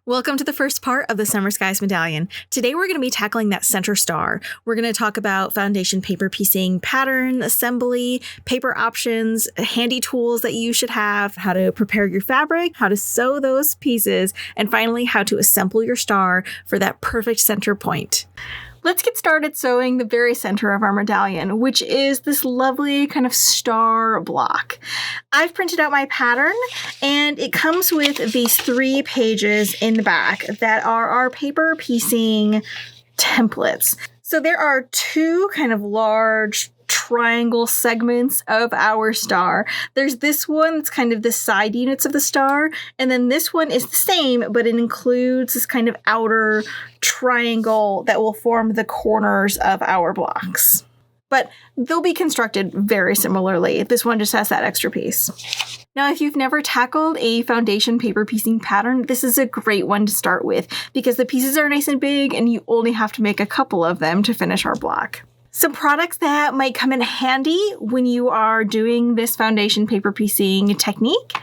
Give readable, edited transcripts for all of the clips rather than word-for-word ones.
Welcome to the first part of the Summer Skies Medallion. Today we're going to be tackling that center star. We're going to talk about foundation paper piecing, pattern, assembly, paper options, handy tools that you should have, how to prepare your fabric, how to sew those pieces, and finally how to assemble your star for that perfect center point. Let's get started sewing the very center of our medallion, which is this lovely kind of star block. I've printed out my pattern, and it comes with these 3 pages in the back that are our paper piecing templates. So there are 2 kind of large triangle segments of our star. There's this one that's kind of the side units of the star, and then this one is the same, but it includes this kind of outer triangle that will form the corners of our blocks. But they'll be constructed very similarly. This one just has that extra piece. Now, if you've never tackled a foundation paper piecing pattern, this is a great one to start with because the pieces are nice and big and you only have to make a couple of them to finish our block. Some products that might come in handy when you are doing this foundation paper piecing technique.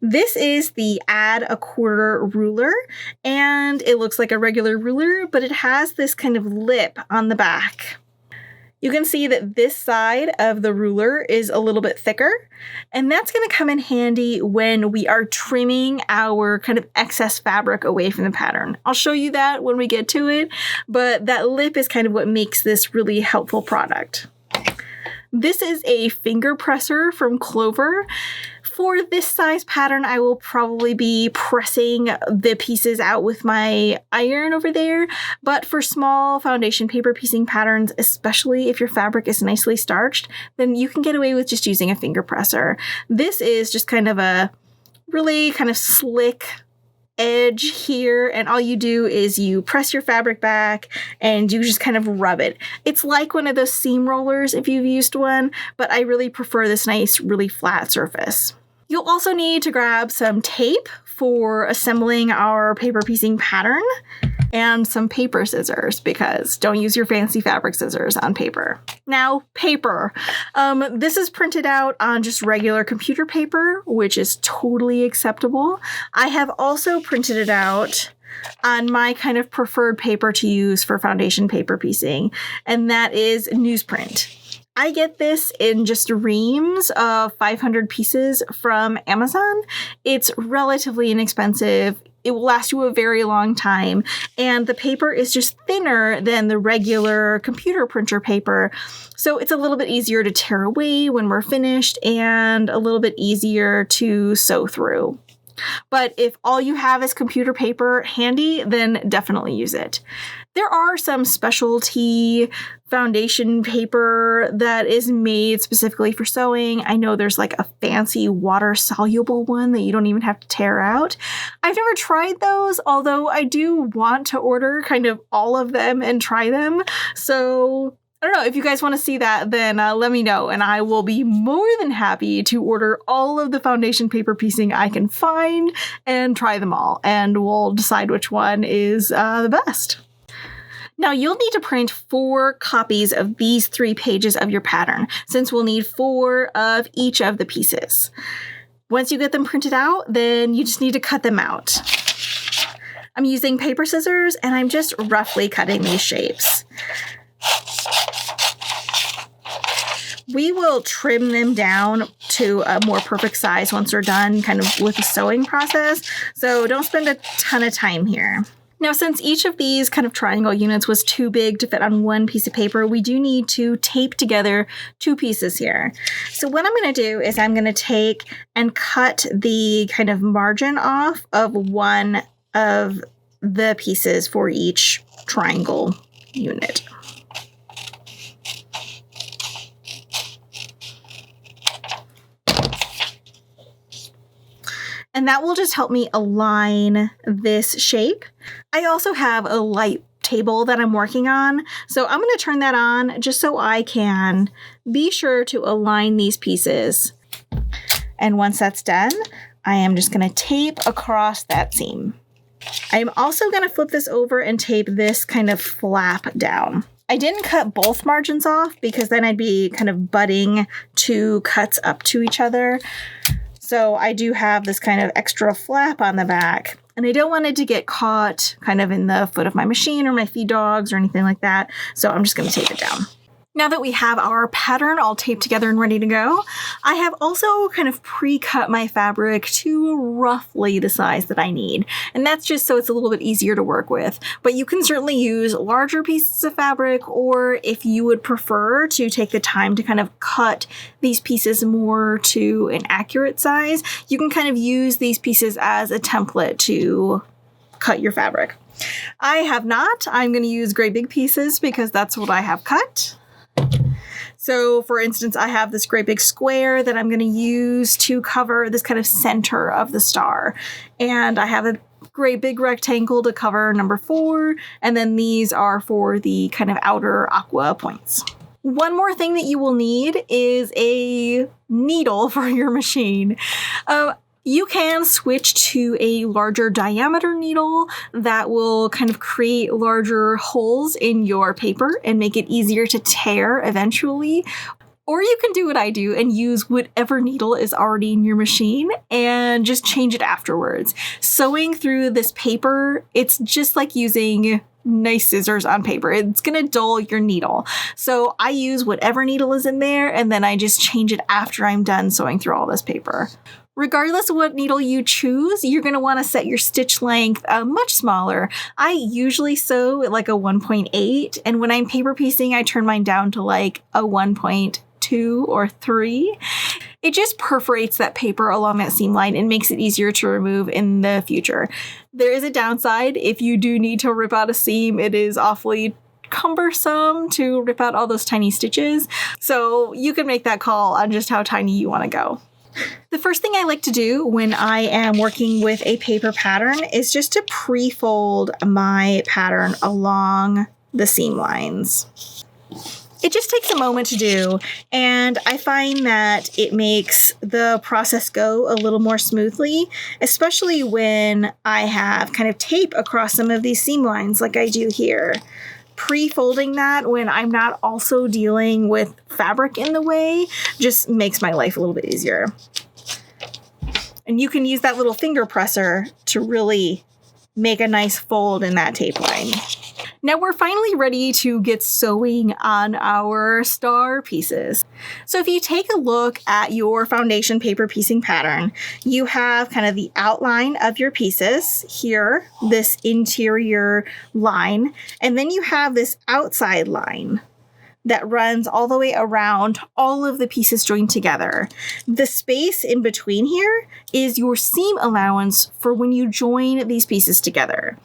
This is the add a quarter ruler, and it looks like a regular ruler, but it has this kind of lip on the back. You can see that this side of the ruler is a little bit thicker, and that's going to come in handy when we are trimming our kind of excess fabric away from the pattern. I'll show you that when we get to it, but that lip is kind of what makes this really helpful product. This is a finger presser from Clover. For this size pattern, I will probably be pressing the pieces out with my iron over there, but for small foundation paper piecing patterns, especially if your fabric is nicely starched, then you can get away with just using a finger presser. This is just kind of a really kind of slick edge here, and all you do is you press your fabric back and you just kind of rub it. It's like one of those seam rollers if you've used one, but I really prefer this nice, really flat surface. You'll also need to grab some tape for assembling our paper piecing pattern and some paper scissors because don't use your fancy fabric scissors on paper. Now, paper. This is printed out on just regular computer paper, which is totally acceptable. I have also printed it out on my kind of preferred paper to use for foundation paper piecing, and that is newsprint. I get this in just reams of 500 pieces from Amazon. It's relatively inexpensive. It will last you a very long time. And the paper is just thinner than the regular computer printer paper. So it's a little bit easier to tear away when we're finished and a little bit easier to sew through. But if all you have is computer paper handy, then definitely use it. There are some specialty foundation paper that is made specifically for sewing. I know there's like a fancy water-soluble one that you don't even have to tear out. I've never tried those, although I do want to order kind of all of them and try them. So I don't know, if you guys want to see that, then let me know, and I will be more than happy to order all of the foundation paper piecing I can find and try them all, and we'll decide which one is the best. Now, you'll need to print 4 copies of these 3 pages of your pattern, since we'll need 4 of each of the pieces. Once you get them printed out, then you just need to cut them out. I'm using paper scissors, and I'm just roughly cutting these shapes. We will trim them down to a more perfect size once we're done kind of with the sewing process, so don't spend a ton of time here. Now, since each of these kind of triangle units was too big to fit on one piece of paper, we do need to tape together 2 pieces here. So what I'm going to do is I'm going to take and cut the kind of margin off of one of the pieces for each triangle unit. And that will just help me align this shape. I also have a light table that I'm working on, so I'm going to turn that on just so I can be sure to align these pieces. And once that's done, I am just going to tape across that seam. I'm also going to flip this over and tape this kind of flap down. I didn't cut both margins off because then I'd be kind of butting 2 cuts up to each other. So I do have this kind of extra flap on the back. And I don't want it to get caught kind of in the foot of my machine or my feed dogs or anything like that. So I'm just going to tape it down. Now that we have our pattern all taped together and ready to go, I have also kind of pre-cut my fabric to roughly the size that I need. And that's just so it's a little bit easier to work with. But you can certainly use larger pieces of fabric, or if you would prefer to take the time to kind of cut these pieces more to an accurate size, you can kind of use these pieces as a template to cut your fabric. I have not. I'm going to use great big pieces because that's what I have cut. So for instance, I have this great big square that I'm going to use to cover this kind of center of the star. And I have a great big rectangle to cover number 4. And then these are for the kind of outer aqua points. One more thing that you will need is a needle for your machine. You can switch to a larger diameter needle that will kind of create larger holes in your paper and make it easier to tear eventually. Or you can do what I do and use whatever needle is already in your machine and just change it afterwards. Sewing through this paper, it's just like using nice scissors on paper. It's going to dull your needle. So I use whatever needle is in there and then I just change it after I'm done sewing through all this paper. Regardless of what needle you choose, you're going to want to set your stitch length much smaller. I usually sew at like a 1.8, and when I'm paper piecing, I turn mine down to like a 1.2 or 3. It just perforates that paper along that seam line and makes it easier to remove in the future. There is a downside. If you do need to rip out a seam, it is awfully cumbersome to rip out all those tiny stitches. So you can make that call on just how tiny you want to go. The first thing I like to do when I am working with a paper pattern is just to pre-fold my pattern along the seam lines. It just takes a moment to do, and I find that it makes the process go a little more smoothly, especially when I have kind of tape across some of these seam lines like I do here. Pre-folding that when I'm not also dealing with fabric in the way just makes my life a little bit easier. And you can use that little finger presser to really make a nice fold in that tape line. Now we're finally ready to get sewing on our star pieces. So if you take a look at your foundation paper piecing pattern, you have kind of the outline of your pieces here, this interior line, and then you have this outside line that runs all the way around all of the pieces joined together. The space in between here is your seam allowance for when you join these pieces together.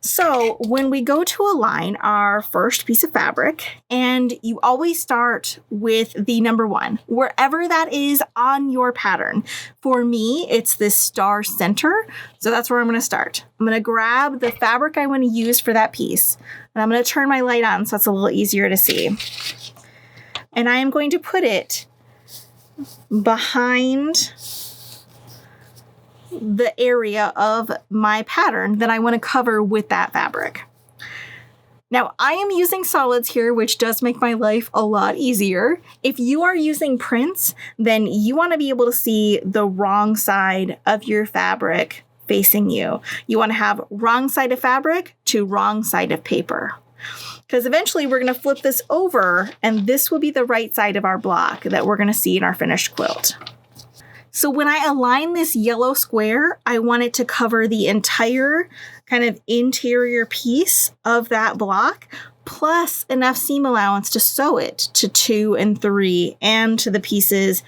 So when we go to align our first piece of fabric, and you always start with the number 1, wherever that is on your pattern. For me, it's this star center. So that's where I'm going to start. I'm going to grab the fabric I want to use for that piece, and I'm going to turn my light on so it's a little easier to see. And I am going to put it behind the area of my pattern that I want to cover with that fabric. Now, I am using solids here, which does make my life a lot easier. If you are using prints, then you want to be able to see the wrong side of your fabric facing you. You want to have wrong side of fabric to wrong side of paper. Because eventually we're going to flip this over, and this will be the right side of our block that we're going to see in our finished quilt. So when I align this yellow square, I want it to cover the entire kind of interior piece of that block, plus enough seam allowance to sew it to 2 and 3 and to the pieces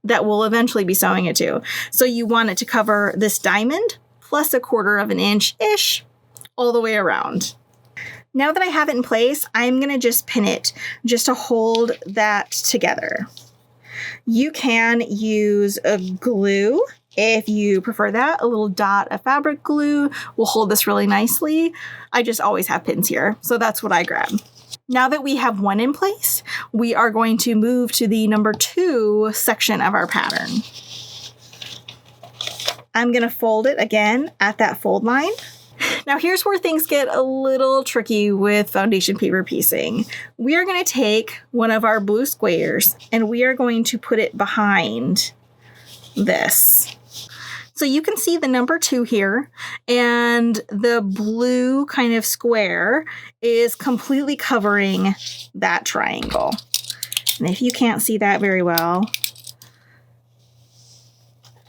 that we'll eventually be sewing it to. So you want it to cover this diamond plus 1/4 inch-ish all the way around. Now that I have it in place, I'm going to just pin it just to hold that together. You can use a glue if you prefer that. A little dot of fabric glue will hold this really nicely. I just always have pins here, so that's what I grab. Now that we have 1 in place, we are going to move to the number 2 section of our pattern. I'm going to fold it again at that fold line. Now here's where things get a little tricky with foundation paper piecing. We are going to take one of our blue squares and we are going to put it behind this. So you can see the number 2 here, and the blue kind of square is completely covering that triangle. And if you can't see that very well,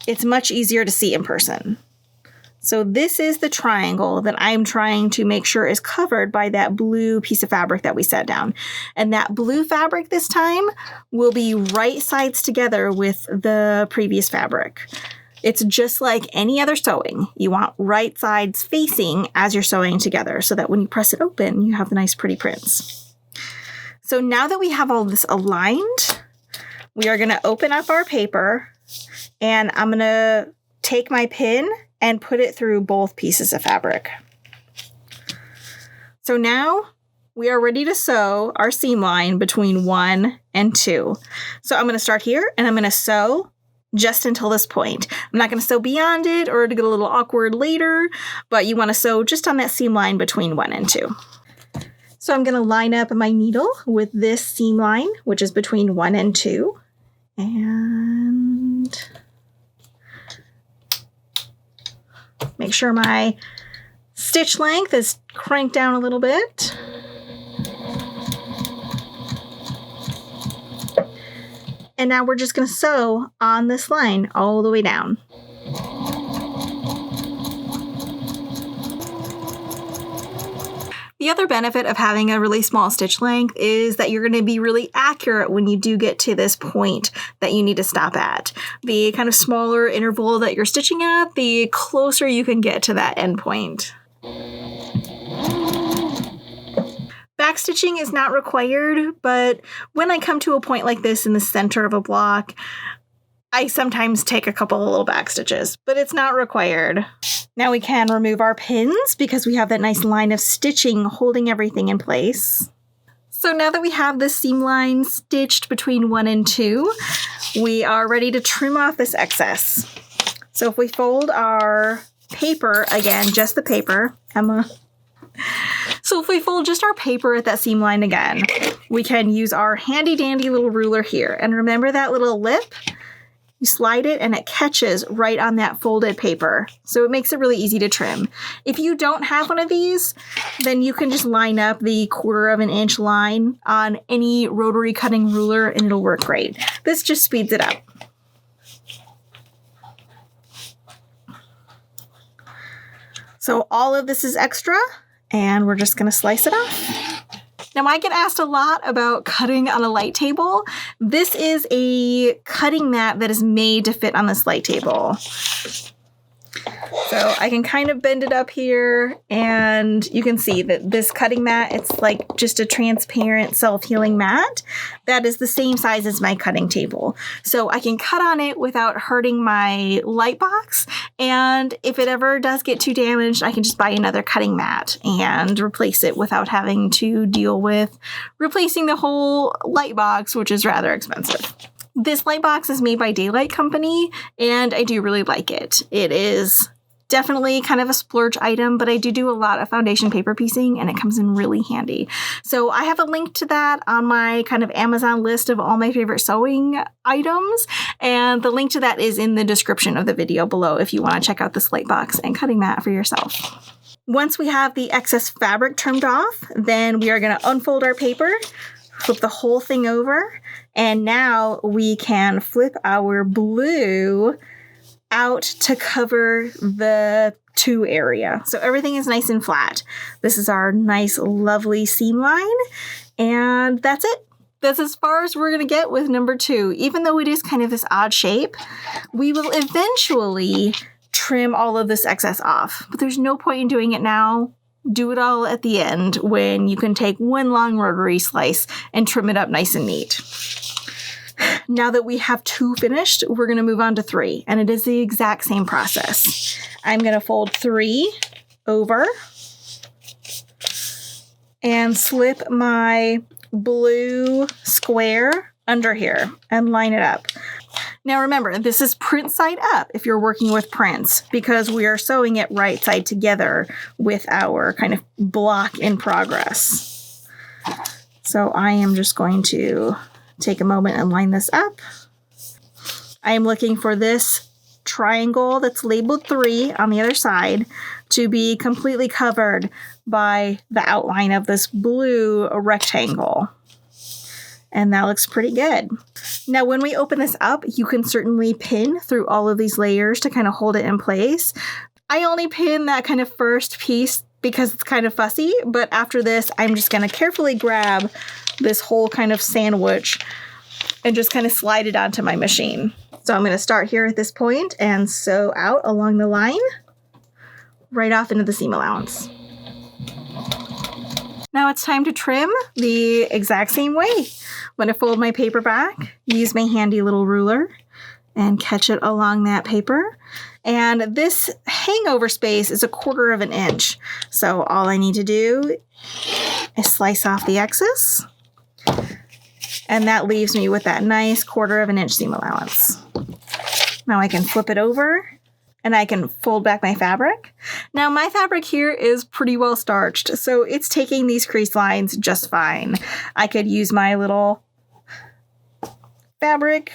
it's much easier to see in person. So this is the triangle that I'm trying to make sure is covered by that blue piece of fabric that we set down. And that blue fabric this time will be right sides together with the previous fabric. It's just like any other sewing. You want right sides facing as you're sewing together so that when you press it open, you have the nice pretty prints. So now that we have all this aligned, we are going to open up our paper, and I'm going to take my pin and put it through both pieces of fabric. So now we are ready to sew our seam line between 1 and 2. So I'm going to start here, and I'm going to sew just until this point. I'm not going to sew beyond it or to get a little awkward later, but you want to sew just on that seam line between 1 and 2. So I'm going to line up my needle with this seam line, which is between 1 and 2. And make sure my stitch length is cranked down a little bit. And now we're just going to sew on this line all the way down. The other benefit of having a really small stitch length is that you're going to be really accurate when you do get to this point that you need to stop at. The kind of smaller interval that you're stitching at, the closer you can get to that end point. Backstitching is not required, but when I come to a point like this in the center of a block, I sometimes take a couple of little back stitches, but it's not required. Now we can remove our pins because we have that nice line of stitching holding everything in place. So now that we have this seam line stitched between 1 and 2, we are ready to trim off this excess. So if we fold our paper, again, just the paper, Emma. So if we fold just our paper at that seam line again, we can use our handy dandy little ruler here. And remember that little lip? You slide it and it catches right on that folded paper. So it makes it really easy to trim. If you don't have one of these, then you can just line up the 1/4 inch line on any rotary cutting ruler and it'll work great. This just speeds it up. So all of this is extra and we're just gonna slice it off. Now, I get asked a lot about cutting on a light table. This is a cutting mat that is made to fit on this light table. So I can kind of bend it up here, and you can see that this cutting mat, it's like just a transparent self-healing mat that is the same size as my cutting table. So I can cut on it without hurting my light box, and if it ever does get too damaged, I can just buy another cutting mat and replace it without having to deal with replacing the whole light box, which is rather expensive. This light box is made by Daylight Company, and I do really like it. It is definitely kind of a splurge item, but I do a lot of foundation paper piecing, and it comes in really handy. So I have a link to that on my kind of Amazon list of all my favorite sewing items, and the link to that is in the description of the video below if you want to check out this light box and cutting mat for yourself. Once we have the excess fabric trimmed off, then we are going to unfold our paper, flip the whole thing over, and now we can flip our blue out to cover the 2 area. So everything is nice and flat. This is our nice, lovely seam line, and that's it. That's as far as we're going to get with number 2. Even though it is kind of this odd shape, we will eventually trim all of this excess off, but there's no point in doing it now. Do it all at the end when you can take one long rotary slice and trim it up nice and neat. Now that we have 2 finished, we're going to move on to 3, and it is the exact same process. I'm going to fold 3 over and slip my blue square under here and line it up. Now remember, this is print side up if you're working with prints, because we are sewing it right side together with our kind of block in progress. So I am just going to take a moment and line this up. I am looking for this triangle that's labeled 3 on the other side to be completely covered by the outline of this blue rectangle. And that looks pretty good. Now, when we open this up, you can certainly pin through all of these layers to kind of hold it in place. I only pin that kind of first piece because it's kind of fussy, but after this, I'm just going to carefully grab this whole kind of sandwich and just kind of slide it onto my machine. So I'm going to start here at this point and sew out along the line, right off into the seam allowance. Now it's time to trim the exact same way. I'm going to fold my paper back, use my handy little ruler, and catch it along that paper. And this hangover space is 1/4 of an inch. So all I need to do is slice off the excess. And that leaves me with that nice 1/4 of an inch seam allowance. Now I can flip it over and I can fold back my fabric. Now my fabric here is pretty well starched, so it's taking these crease lines just fine. I could use my little fabric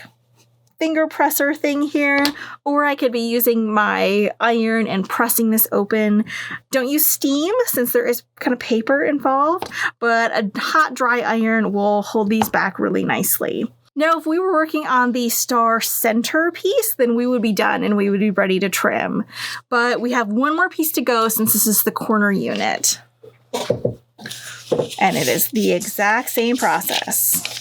finger presser thing here, or I could be using my iron and pressing this open. Don't use steam since there is kind of paper involved, but a hot dry iron will hold these back really nicely. Now, if we were working on the star center piece, then we would be done and we would be ready to trim. But we have one more piece to go since this is the corner unit. And it is the exact same process.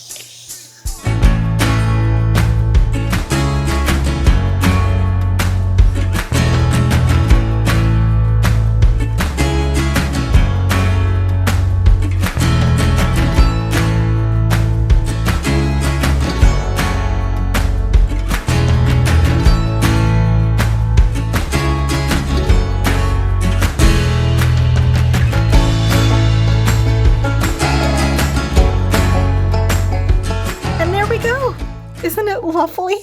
Isn't it lovely?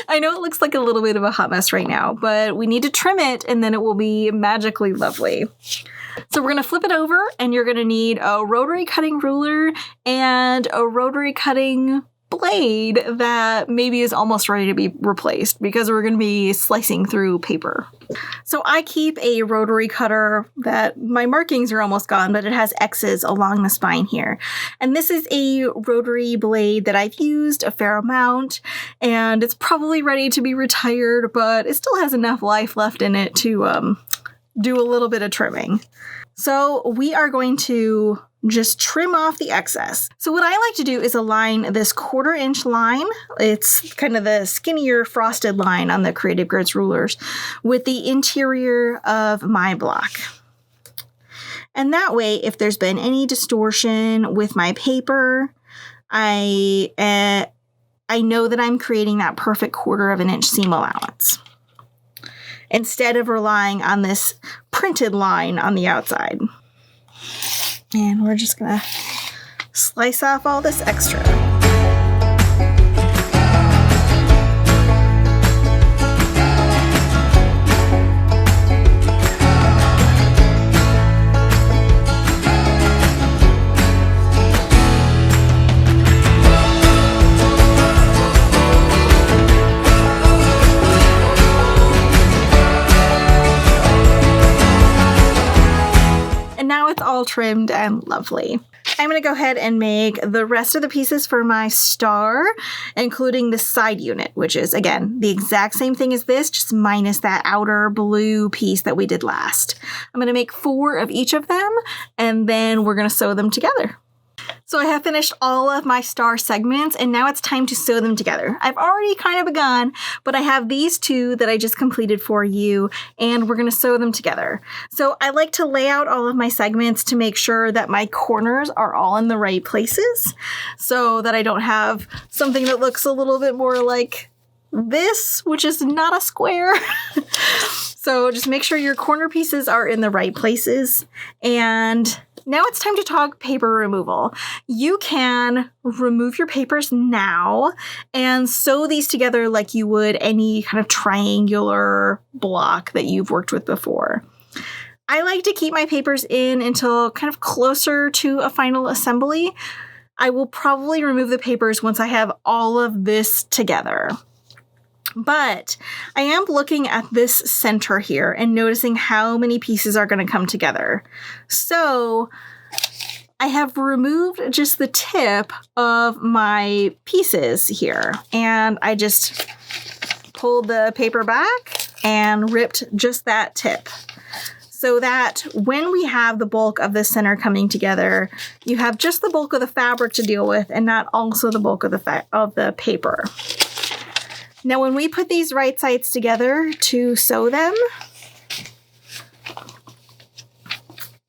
I know it looks like a little bit of a hot mess right now, but we need to trim it and then it will be magically lovely. So we're going to flip it over and you're going to need a rotary cutting ruler and a rotary cutting blade that maybe is almost ready to be replaced because we're going to be slicing through paper. So I keep a rotary cutter that my markings are almost gone, but it has X's along the spine here. And this is a rotary blade that I've used a fair amount, and it's probably ready to be retired, but it still has enough life left in it to do a little bit of trimming. So we are going to just trim off the excess. So what I like to do is align this 1/4 inch line. It's kind of the skinnier frosted line on the Creative Grids rulers with the interior of my block. And that way, if there's been any distortion with my paper, I know that I'm creating that perfect 1/4 of an inch seam allowance instead of relying on this printed line on the outside. And we're just gonna slice off all this extra. Now it's all trimmed and lovely. I'm going to go ahead and make the rest of the pieces for my star, including the side unit, which is, again, the exact same thing as this, just minus that outer blue piece that we did last. I'm going to make 4 of each of them, and then we're going to sew them together. So I have finished all of my star segments, and now it's time to sew them together. I've already kind of begun, but I have these 2 that I just completed for you, and we're going to sew them together. So I like to lay out all of my segments to make sure that my corners are all in the right places, so that I don't have something that looks a little bit more like this, which is not a square. So just make sure your corner pieces are in the right places. And now it's time to talk paper removal. You can remove your papers now and sew these together like you would any kind of triangular block that you've worked with before. I like to keep my papers in until kind of closer to a final assembly. I will probably remove the papers once I have all of this together. But I am looking at this center here and noticing how many pieces are going to come together. So I have removed just the tip of my pieces here, and I just pulled the paper back and ripped just that tip, so that when we have the bulk of the center coming together, you have just the bulk of the fabric to deal with and not also the bulk of the paper. Now, when we put these right sides together to sew them,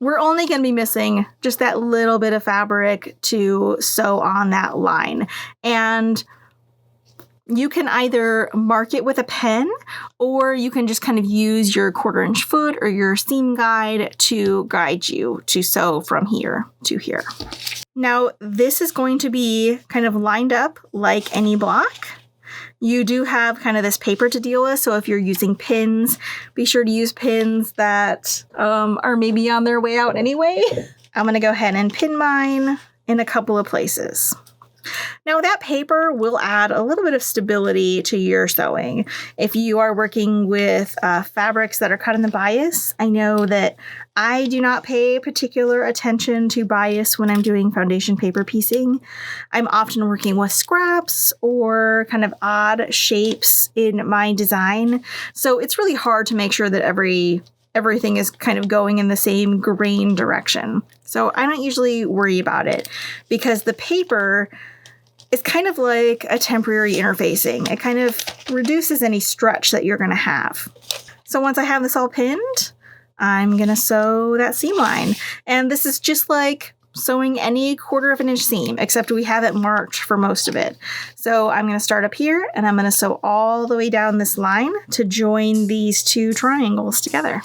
we're only going to be missing just that little bit of fabric to sew on that line. And you can either mark it with a pen, or you can just kind of use your 1/4-inch foot or your seam guide to guide you to sew from here to here. Now, this is going to be kind of lined up like any block. You do have kind of this paper to deal with, so if you're using pins, be sure to use pins that are maybe on their way out anyway. I'm going to go ahead and pin mine in a couple of places. Now, that paper will add a little bit of stability to your sewing. If you are working with fabrics that are cut in the bias, I know that I do not pay particular attention to bias when I'm doing foundation paper piecing. I'm often working with scraps or kind of odd shapes in my design. So it's really hard to make sure that everything is kind of going in the same grain direction. So I don't usually worry about it, because the paper is kind of like a temporary interfacing. It kind of reduces any stretch that you're going to have. So once I have this all pinned, I'm going to sew that seam line. And this is just like sewing any 1/4-inch seam, except we have it marked for most of it. So I'm going to start up here, and I'm going to sew all the way down this line to join these two triangles together.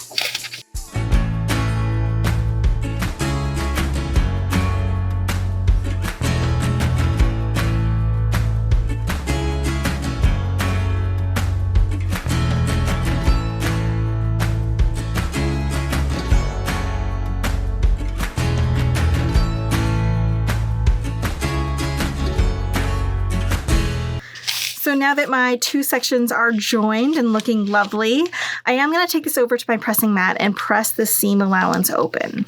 So now that my two sections are joined and looking lovely, I am going to take this over to my pressing mat and press the seam allowance open,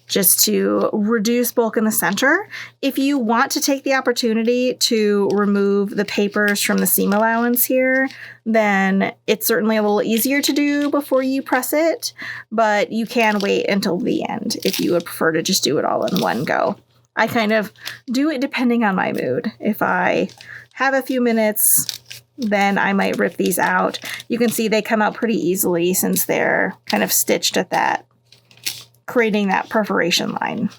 just to reduce bulk in the center. If you want to take the opportunity to remove the papers from the seam allowance here, then it's certainly a little easier to do before you press it, but you can wait until the end if you would prefer to just do it all in one go. I kind of do it depending on my mood. If I have a few minutes, then I might rip these out. You can see they come out pretty easily since they're kind of stitched at that, creating that perforation line.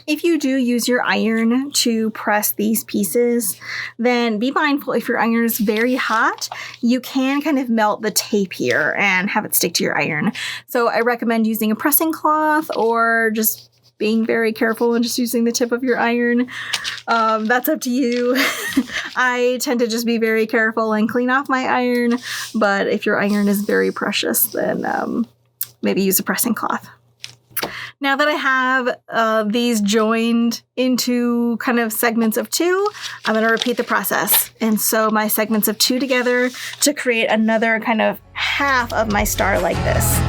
If you do use your iron to press these pieces, then be mindful if your iron is very hot, you can kind of melt the tape here and have it stick to your iron. So I recommend using a pressing cloth or just being very careful and just using the tip of your iron. That's up to you. I tend to just be very careful and clean off my iron, but if your iron is very precious, then maybe use a pressing cloth. Now that I have these joined into kind of segments of 2, I'm going to repeat the process and sew my segments of 2 together to create another kind of half of my star like this.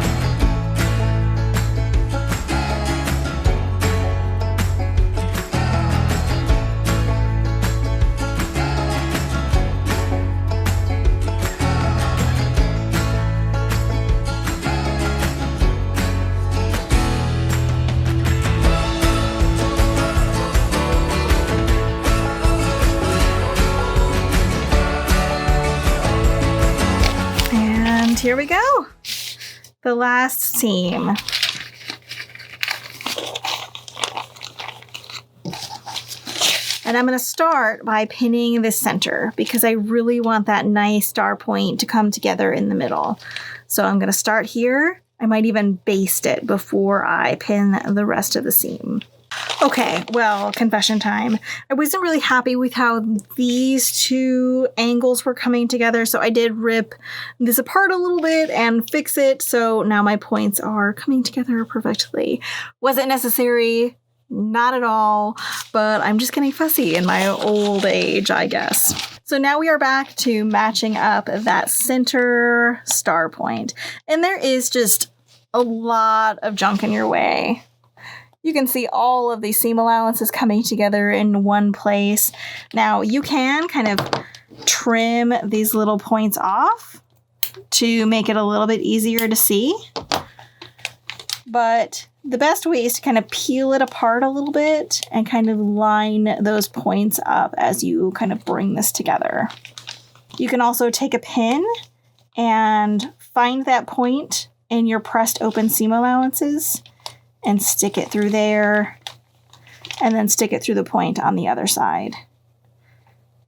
Here we go. The last seam. And I'm going to start by pinning the center because I really want that nice star point to come together in the middle. So I'm going to start here. I might even baste it before I pin the rest of the seam. Okay, well, confession time. I wasn't really happy with how these two angles were coming together, so I did rip this apart a little bit and fix it, so now my points are coming together perfectly. Was it necessary? Not at all, but I'm just getting fussy in my old age, I guess. So now we are back to matching up that center star point. And there is just a lot of junk in your way. You can see all of these seam allowances coming together in one place. Now you can kind of trim these little points off to make it a little bit easier to see. But the best way is to kind of peel it apart a little bit and kind of line those points up as you kind of bring this together. You can also take a pin and find that point in your pressed open seam allowances and stick it through there, and then stick it through the point on the other side.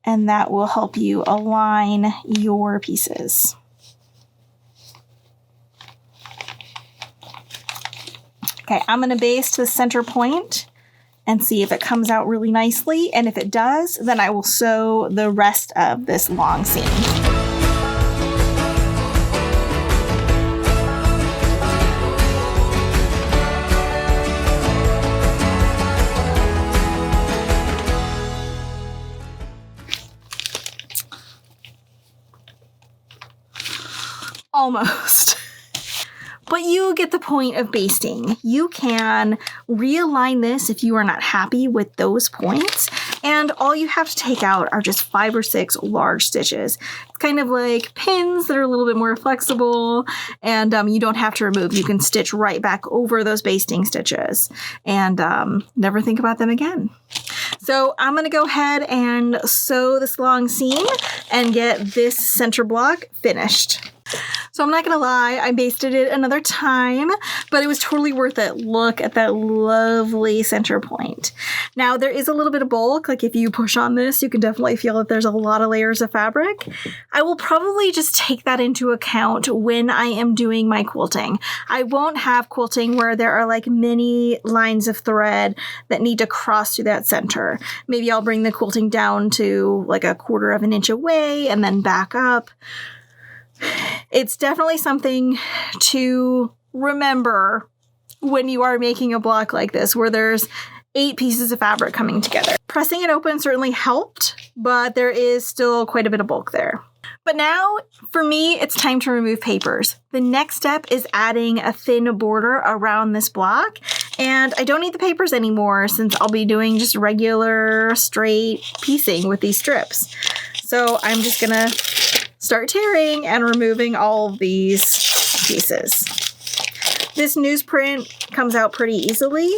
And that will help you align your pieces. Okay, I'm going to baste the center point and see if it comes out really nicely. And if it does, then I will sew the rest of this long seam. Almost. But you get the point of basting. You can realign this if you are not happy with those points, and all you have to take out are just 5 or 6 large stitches. It's kind of like pins that are a little bit more flexible, and you don't have to remove. You can stitch right back over those basting stitches and never think about them again. So I'm going to go ahead and sew this long seam and get this center block finished. So I'm not going to lie, I basted it another time, but it was totally worth it. Look at that lovely center point. Now there is a little bit of bulk, like if you push on this, you can definitely feel that there's a lot of layers of fabric. I will probably just take that into account when I am doing my quilting. I won't have quilting where there are like many lines of thread that need to cross through that center. Maybe I'll bring the quilting down to like 1/4 of an inch away and then back up. It's definitely something to remember when you are making a block like this, where there's 8 pieces of fabric coming together. Pressing it open certainly helped, but there is still quite a bit of bulk there. But now, for me, it's time to remove papers. The next step is adding a thin border around this block, and I don't need the papers anymore since I'll be doing just regular straight piecing with these strips. So I'm just gonna start tearing and removing all of these pieces. This newsprint comes out pretty easily,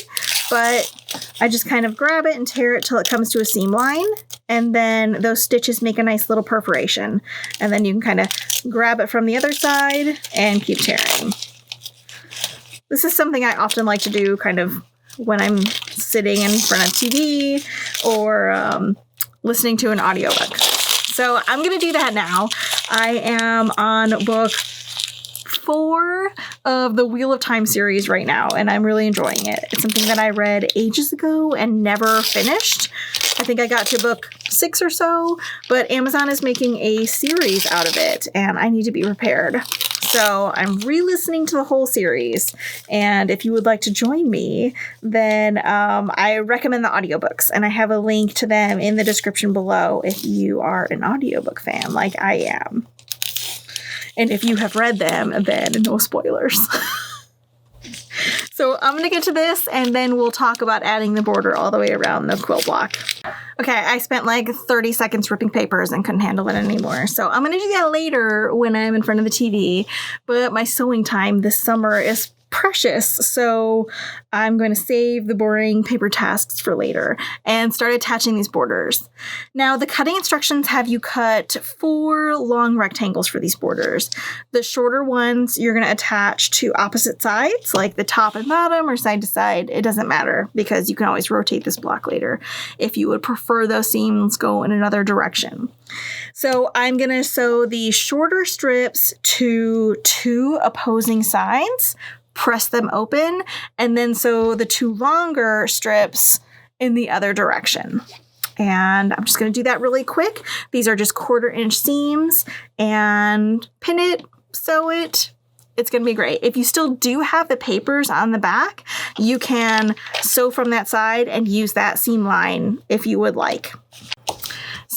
but I just kind of grab it and tear it till it comes to a seam line, and then those stitches make a nice little perforation. And then you can kind of grab it from the other side and keep tearing. This is something I often like to do kind of when I'm sitting in front of TV or listening to an audiobook. So I'm going to do that now. I am on book 4 of the Wheel of Time series right now, and I'm really enjoying it. It's something that I read ages ago and never finished. I think I got to book 6 or so, but Amazon is making a series out of it, and I need to be prepared. So I'm re-listening to the whole series, and if you would like to join me, then I recommend the audiobooks, and I have a link to them in the description below if you are an audiobook fan like I am. And if you have read them, then no spoilers. So I'm going to get to this, and then we'll talk about adding the border all the way around the quilt block. Okay, I spent like 30 seconds ripping papers and couldn't handle it anymore. So I'm going to do that later when I'm in front of the TV. But my sewing time this summer is precious, so I'm going to save the boring paper tasks for later and start attaching these borders. Now, the cutting instructions have you cut 4 long rectangles for these borders. The shorter ones you're going to attach to opposite sides, like the top and bottom or side to side. It doesn't matter because you can always rotate this block later if you would prefer those seams go in another direction. So I'm going to sew the shorter strips to 2 opposing sides, press them open, and then sew the 2 longer strips in the other direction. And I'm just going to do that really quick. These are just 1/4 inch seams, and pin it, sew it. It's going to be great. If you still do have the papers on the back, you can sew from that side and use that seam line if you would like.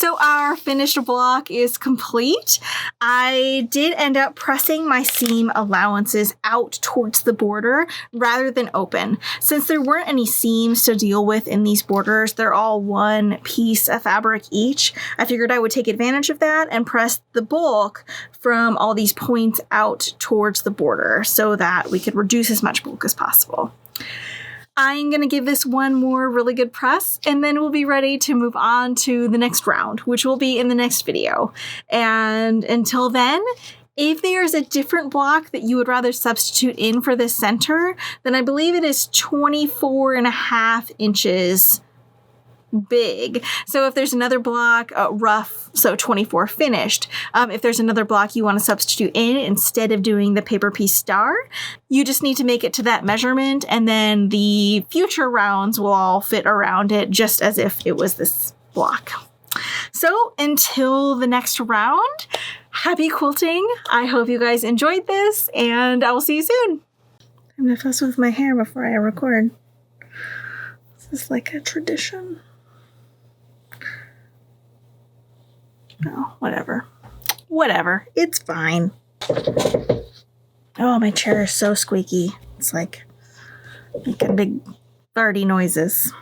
So our finished block is complete. I did end up pressing my seam allowances out towards the border rather than open. Since there weren't any seams to deal with in these borders, they're all one piece of fabric each, I figured I would take advantage of that and press the bulk from all these points out towards the border so that we could reduce as much bulk as possible. I'm going to give this one more really good press, and then we'll be ready to move on to the next round, which will be in the next video. And until then, if there's a different block that you would rather substitute in for this center, then I believe it is 24.5 inches big. So if there's another block, rough, so 24 finished. If there's another block you want to substitute in instead of doing the paper piece star, you just need to make it to that measurement, and then the future rounds will all fit around it just as if it was this block. So until the next round, happy quilting. I hope you guys enjoyed this, and I will see you soon. I'm gonna fuss with my hair before I record. This is like a tradition. No, whatever. Whatever. It's fine. Oh, my chair is so squeaky. It's like making big farty noises.